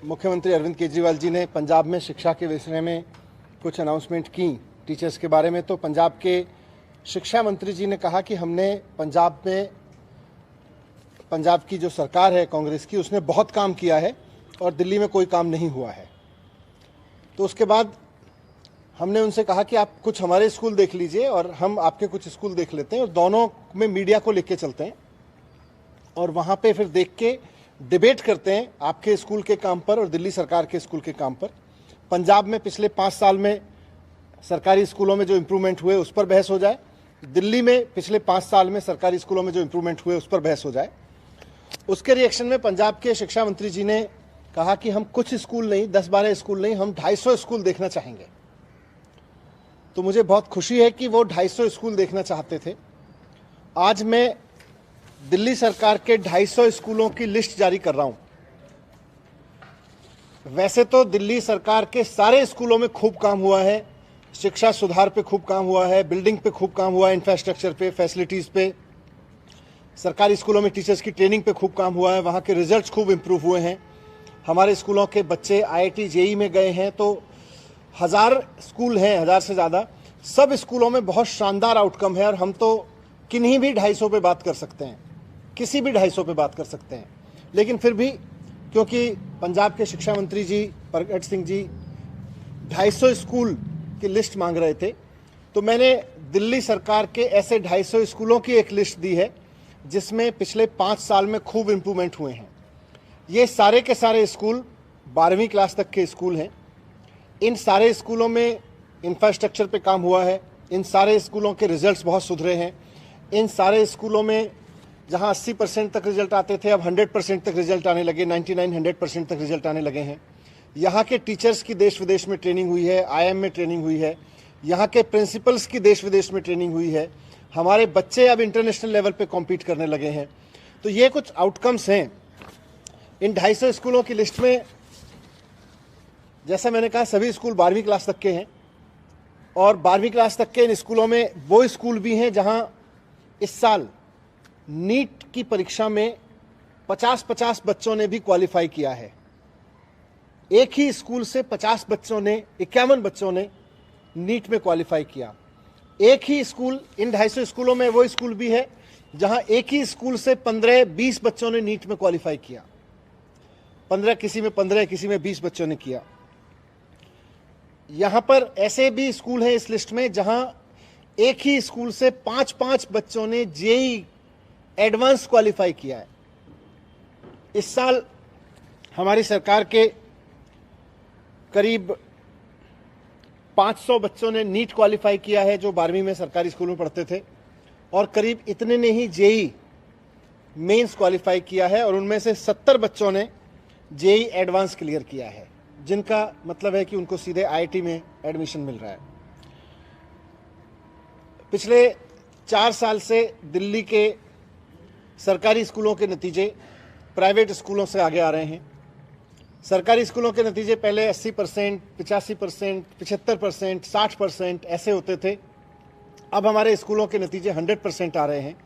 मुख्यमंत्री अरविंद केजरीवाल जी ने पंजाब में शिक्षा के विषय में कुछ अनाउंसमेंट की टीचर्स के बारे में, तो पंजाब के शिक्षा मंत्री जी ने कहा कि हमने पंजाब की जो सरकार है कांग्रेस की, उसने बहुत काम किया है और दिल्ली में कोई काम नहीं हुआ है। तो उसके बाद हमने उनसे कहा कि आप कुछ हमारे स्कूल देख लीजिए और हम आपके कुछ स्कूल देख लेते हैं और दोनों में मीडिया को लेके चलते हैं और वहाँ पे फिर देख के डिबेट करते हैं आपके स्कूल के काम पर और दिल्ली सरकार के स्कूल के काम पर। पंजाब में पिछले 5 साल में सरकारी स्कूलों में जो इम्प्रूवमेंट हुए उस पर बहस हो जाए, दिल्ली में पिछले 5 साल में सरकारी स्कूलों में जो इम्प्रूवमेंट हुए उस पर बहस हो जाए। उसके रिएक्शन में पंजाब के शिक्षा मंत्री जी ने कहा कि हम कुछ स्कूल नहीं, 10-12 स्कूल नहीं, हम 250 स्कूल देखना चाहेंगे। तो मुझे बहुत खुशी है कि वो 250 स्कूल देखना चाहते थे। आज मैं दिल्ली सरकार के 250 स्कूलों की लिस्ट जारी कर रहा हूं। वैसे तो दिल्ली सरकार के सारे स्कूलों में खूब काम हुआ है, शिक्षा सुधार पे खूब काम हुआ है, बिल्डिंग पे खूब काम हुआ है, इंफ्रास्ट्रक्चर पे, फैसिलिटीज पे, सरकारी स्कूलों में टीचर्स की ट्रेनिंग पे खूब काम हुआ है, वहाँ के रिजल्ट्स खूब इम्प्रूव हुए हैं। हमारे स्कूलों के बच्चे IIT JEE में गए हैं, तो 1000 स्कूल हैं, 1000 से ज़्यादा, सब स्कूलों में बहुत शानदार आउटकम है और हम तो किन्हीं भी 250 पे बात कर सकते हैं, किसी भी 250 पे बात कर सकते हैं। लेकिन फिर भी क्योंकि पंजाब के शिक्षा मंत्री जी प्रगट सिंह जी 250 स्कूल की लिस्ट मांग रहे थे, तो मैंने दिल्ली सरकार के ऐसे 250 स्कूलों की एक लिस्ट दी है जिसमें पिछले 5 साल में खूब इम्प्रूवमेंट हुए हैं। ये सारे के सारे स्कूल 12वीं क्लास तक के स्कूल हैं। इन सारे स्कूलों में इंफ्रास्ट्रक्चर पे काम हुआ है, इन सारे स्कूलों के रिजल्ट्स बहुत सुधरे हैं। इन सारे स्कूलों में जहां 80% तक रिजल्ट आते थे, अब 100% तक रिजल्ट आने लगे, 99-100% तक रिजल्ट आने लगे हैं। यहाँ के टीचर्स की देश विदेश में ट्रेनिंग हुई है, IIM में ट्रेनिंग हुई है, यहाँ के प्रिंसिपल्स की देश विदेश में ट्रेनिंग हुई है। हमारे बच्चे अब इंटरनेशनल लेवल पे कॉम्पीट करने लगे हैं। तो ये कुछ आउटकम्स हैं। इन 250 स्कूलों की लिस्ट में जैसा मैंने कहा सभी स्कूल 12वीं क्लास तक के हैं और 12वीं क्लास तक के इन स्कूलों में वो स्कूल भी हैं जहां इस साल नीट की परीक्षा में 50-50 बच्चों ने भी क्वालिफाई किया है। एक ही स्कूल से 50 बच्चों ने, 51 बच्चों ने नीट में क्वालिफाई किया। एक ही स्कूल, इन 250 स्कूलों में वो स्कूल भी है जहां एक ही स्कूल से 15-20 बच्चों ने नीट में क्वालिफाई किया। 15, किसी में 15, किसी में 20 बच्चों ने किया। यहां पर ऐसे भी स्कूल हैं इस लिस्ट में जहां एक ही स्कूल से 5-5 बच्चों ने JEE एडवांस क्वालिफाई किया है। इस साल हमारी सरकार के करीब 500 बच्चों ने नीट क्वालिफाई किया है जो 12वीं में सरकारी स्कूल में पढ़ते थे, और करीब इतने ने ही JEE मेंस क्वालिफाई किया है और उनमें से 70 बच्चों ने JEE एडवांस क्लियर किया है, जिनका मतलब है कि उनको सीधे IIT में एडमिशन मिल रहा है। पिछले 4 साल से दिल्ली के सरकारी स्कूलों के नतीजे प्राइवेट स्कूलों से आगे आ रहे हैं। सरकारी स्कूलों के नतीजे पहले 80%, 85%, 75%, 60% ऐसे होते थे। अब हमारे स्कूलों के नतीजे 100% आ रहे हैं।